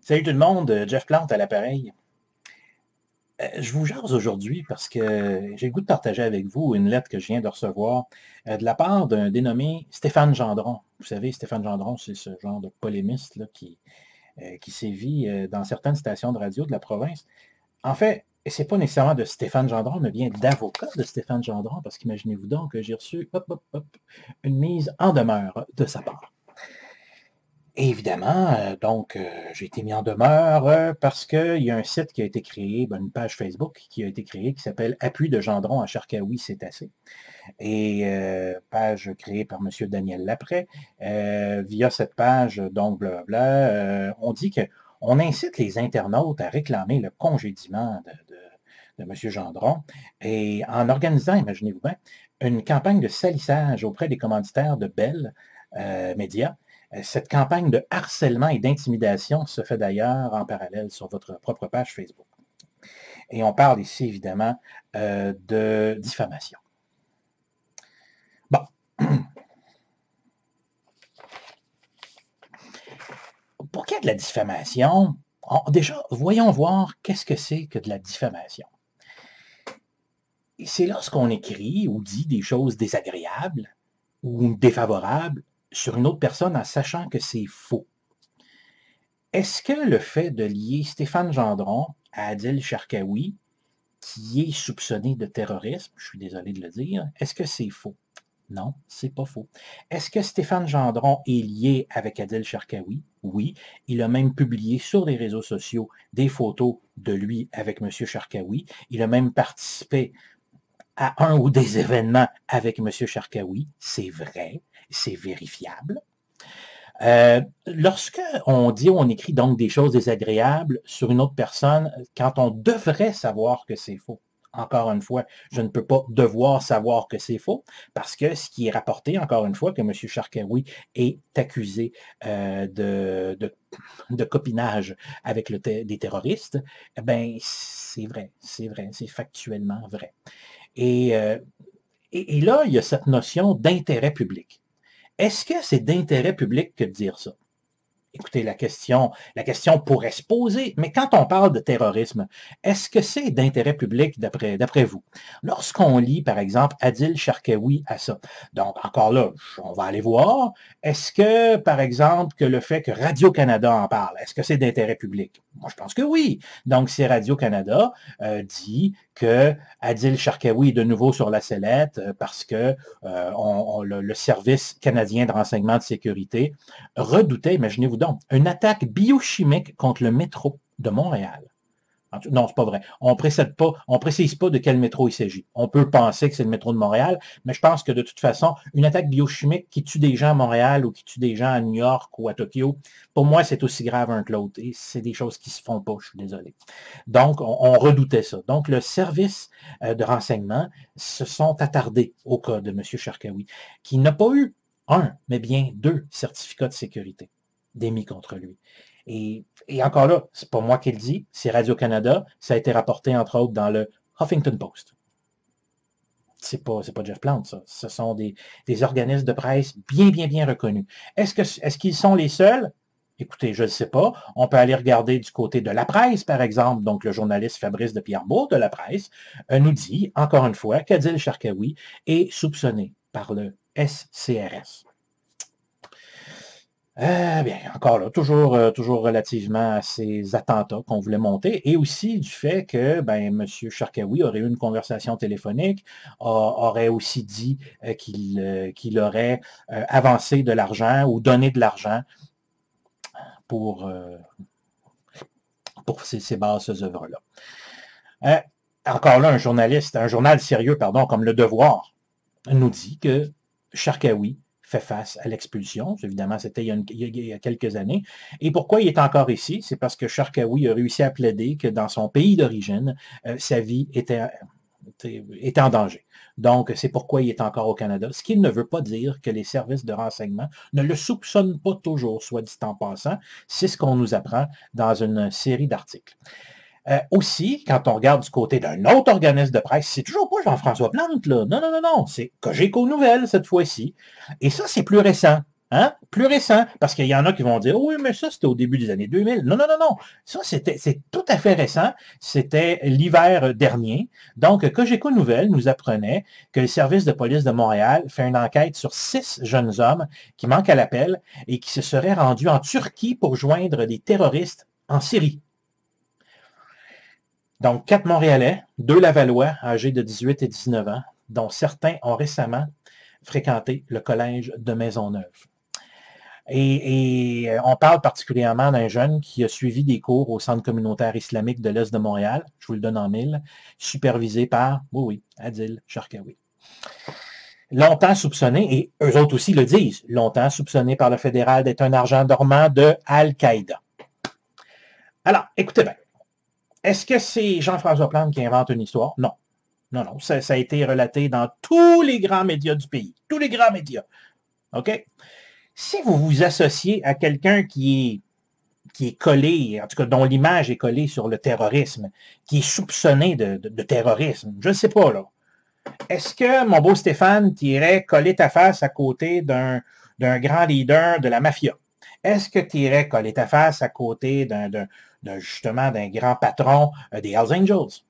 Salut tout le monde, Jeff Plante à l'appareil. Je vous jase aujourd'hui parce que j'ai le goût de partager avec vous une lettre que je viens de recevoir de la part d'un dénommé Stéphane Gendron. Vous savez, Stéphane Gendron, c'est ce genre de polémiste là, qui sévit dans certaines stations de radio de la province. En fait, c'est pas nécessairement de Stéphane Gendron, mais bien d'avocat de Stéphane Gendron, parce qu'imaginez-vous donc que j'ai reçu une mise en demeure de sa part. Et évidemment, j'ai été mis en demeure parce qu'il y a un site qui a été créé, une page Facebook qui a été créée qui s'appelle Appui de Gendron à Charkaoui, c'est assez. Et page créée par M. Daniel Laprès. Via cette page, donc blablabla, on dit qu'on incite les internautes à réclamer le congédiement de M. Gendron et en organisant, imaginez-vous bien, une campagne de salissage auprès des commanditaires de Bell Média. Cette campagne de harcèlement et d'intimidation se fait d'ailleurs en parallèle sur votre propre page Facebook. Et on parle ici, évidemment, de diffamation. Bon. Pour qu'il y ait de la diffamation, déjà, voyons voir qu'est-ce que c'est que de la diffamation. C'est lorsqu'on écrit ou dit des choses désagréables ou défavorables sur une autre personne en sachant que c'est faux. Est-ce que le fait de lier Stéphane Gendron à Adil Sharkawi, qui est soupçonné de terrorisme, je suis désolé de le dire, est-ce que c'est faux? Non, c'est pas faux. Est-ce que Stéphane Gendron est lié avec Adil Sharkawi? Oui. Il a même publié sur les réseaux sociaux des photos de lui avec M. Sharkawi. Il a même participé à un ou des événements avec M. Sharkawi. C'est vrai, c'est vérifiable. Lorsque on dit, on écrit donc des choses désagréables sur une autre personne, quand on devrait savoir que c'est faux. Encore une fois, je ne peux pas devoir savoir que c'est faux, parce que ce qui est rapporté, encore une fois, que M. Sharkawi est accusé de copinage avec des terroristes, ben c'est vrai, c'est factuellement vrai. Et là, il y a cette notion d'intérêt public. Est-ce que c'est d'intérêt public que de dire ça? Écoutez, la question pourrait se poser, mais quand on parle de terrorisme, est-ce que c'est d'intérêt public d'après vous? Lorsqu'on lit, par exemple, Adil Sharkawi à ça, donc encore là, on va aller voir, est-ce que, par exemple, que le fait que Radio-Canada en parle, est-ce que c'est d'intérêt public? Moi, je pense que oui. Donc, si Radio-Canada dit que Adil Sharkawi est de nouveau sur la sellette parce que le service canadien de renseignement de sécurité redoutait, imaginez-vous donc, une attaque biochimique contre le métro de Montréal. Non, c'est pas vrai. On précise pas de quel métro il s'agit. On peut penser que c'est le métro de Montréal, mais je pense que de toute façon, une attaque biochimique qui tue des gens à Montréal ou qui tue des gens à New York ou à Tokyo, pour moi, c'est aussi grave un que l'autre. Et c'est des choses qui se font pas, je suis désolé. Donc, on redoutait ça. Donc, le service de renseignement se sont attardés au cas de M. Sharkawi, qui n'a pas eu un, mais bien 2 certificats de sécurité d'émis contre lui. Et encore là, c'est pas moi qui le dis, c'est Radio-Canada. Ça a été rapporté, entre autres, dans le Huffington Post. C'est pas Jeff Plante, ça. Ce sont des organismes de presse bien reconnus. Est-ce qu'ils sont les seuls? Écoutez, je ne sais pas. On peut aller regarder du côté de la presse, par exemple. Donc, le journaliste Fabrice de Pierrebourg de la presse nous dit, encore une fois, qu'Adil Sharkawi est soupçonné par le SCRS. Bien, encore là, toujours relativement à ces attentats qu'on voulait monter, et aussi du fait que M. Sharkawi aurait eu une conversation téléphonique, aurait aussi dit qu'il aurait avancé de l'argent ou donné de l'argent pour ces basses œuvres-là. Encore là, un journal sérieux, comme Le Devoir, nous dit que Sharkawi fait face à l'expulsion. Évidemment, c'était il y a quelques années. Et pourquoi il est encore ici? C'est parce que Sharkawi a réussi à plaider que dans son pays d'origine, sa vie était en danger. Donc, c'est pourquoi il est encore au Canada. Ce qui ne veut pas dire que les services de renseignement ne le soupçonnent pas toujours, soit dit en passant. C'est ce qu'on nous apprend dans une série d'articles. Aussi, quand on regarde du côté d'un autre organisme de presse, c'est toujours pas Jean-François Plante, là. Non, c'est Cogeco Nouvelles, cette fois-ci. Et ça, c'est plus récent. Hein? Plus récent, parce qu'il y en a qui vont dire, oui, mais ça, c'était au début des années 2000. Non, non, non, non. Ça, c'est tout à fait récent. C'était l'hiver dernier. Donc, Cogeco Nouvelles nous apprenait que le service de police de Montréal fait une enquête sur 6 jeunes hommes qui manquent à l'appel et qui se seraient rendus en Turquie pour joindre des terroristes en Syrie. Donc, 4 Montréalais, 2 Lavallois, âgés de 18 et 19 ans, dont certains ont récemment fréquenté le collège de Maisonneuve. Et on parle particulièrement d'un jeune qui a suivi des cours au Centre communautaire islamique de l'Est de Montréal, je vous le donne en mille, supervisé par, oui, Adil Sharkawi. Longtemps soupçonné, et eux autres aussi le disent, longtemps soupçonné par le fédéral d'être un argent dormant de Al-Qaïda. Alors, écoutez bien, est-ce que c'est Jean-François Plante qui invente une histoire? Non. Non, non, ça a été relaté dans tous les grands médias du pays. Tous les grands médias. OK? Si vous vous associez à quelqu'un qui est collé, en tout cas dont l'image est collée sur le terrorisme, qui est soupçonné de terrorisme, je ne sais pas, là. Est-ce que, mon beau Stéphane, tu irais coller ta face à côté d'un grand leader de la mafia? Est-ce que tu irais coller ta face à côté justement d'un grand patron des Hells Angels?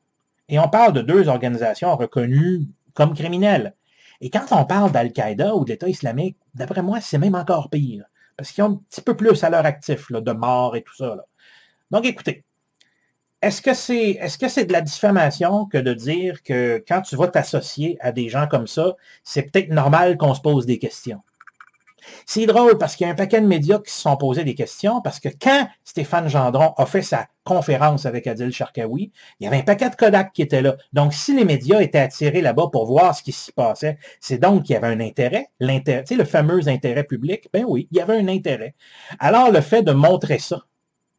Et on parle de 2 organisations reconnues comme criminelles. Et quand on parle d'Al-Qaïda ou de l'État islamique, d'après moi, c'est même encore pire. Parce qu'ils ont un petit peu plus à leur actif, là, de mort et tout ça. Là. Donc, écoutez, est-ce que c'est de la diffamation que de dire que quand tu vas t'associer à des gens comme ça, c'est peut-être normal qu'on se pose des questions? C'est drôle parce qu'il y a un paquet de médias qui se sont posés des questions parce que quand Stéphane Gendron a fait sa conférence avec Adil Sharkawi, il y avait un paquet de Kodak qui était là. Donc, si les médias étaient attirés là-bas pour voir ce qui s'y passait, c'est donc qu'il y avait un intérêt, tu sais, le fameux intérêt public, ben oui, il y avait un intérêt. Alors, le fait de montrer ça,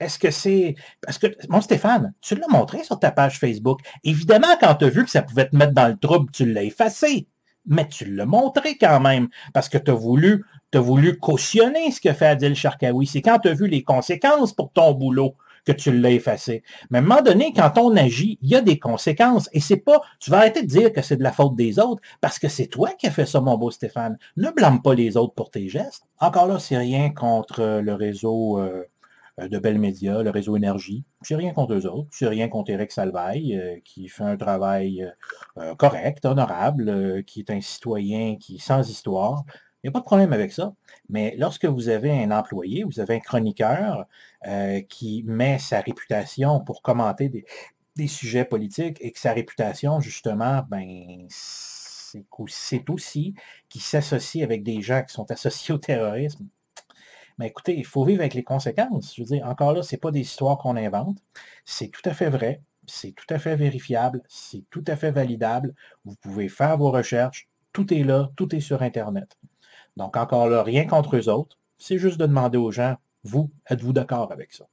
est-ce que c'est... Parce que, mon Stéphane, tu l'as montré sur ta page Facebook. Évidemment, quand tu as vu que ça pouvait te mettre dans le trouble, tu l'as effacé. Mais tu l'as montré quand même, parce que tu as voulu cautionner ce que fait Adil Sharkawi. C'est quand tu as vu les conséquences pour ton boulot que tu l'as effacé. Mais à un moment donné, quand on agit, il y a des conséquences. Et c'est pas, tu vas arrêter de dire que c'est de la faute des autres, parce que c'est toi qui as fait ça, mon beau Stéphane. Ne blâme pas les autres pour tes gestes. Encore là, c'est rien contre le réseau de Bell Media, le réseau Énergie. C'est rien contre eux autres. C'est rien contre Éric Salvaille, qui fait un travail correct, honorable, qui est un citoyen qui est sans histoire. Il n'y a pas de problème avec ça. Mais lorsque vous avez un employé, vous avez un chroniqueur qui met sa réputation pour commenter des sujets politiques et que sa réputation, justement, ben, c'est aussi qui s'associe avec des gens qui sont associés au terrorisme. Mais écoutez, il faut vivre avec les conséquences. Je veux dire, encore là, ce n'est pas des histoires qu'on invente. C'est tout à fait vrai, c'est tout à fait vérifiable, c'est tout à fait validable. Vous pouvez faire vos recherches. Tout est là, tout est sur Internet. Donc, encore là, rien contre eux autres. C'est juste de demander aux gens, vous, êtes-vous d'accord avec ça?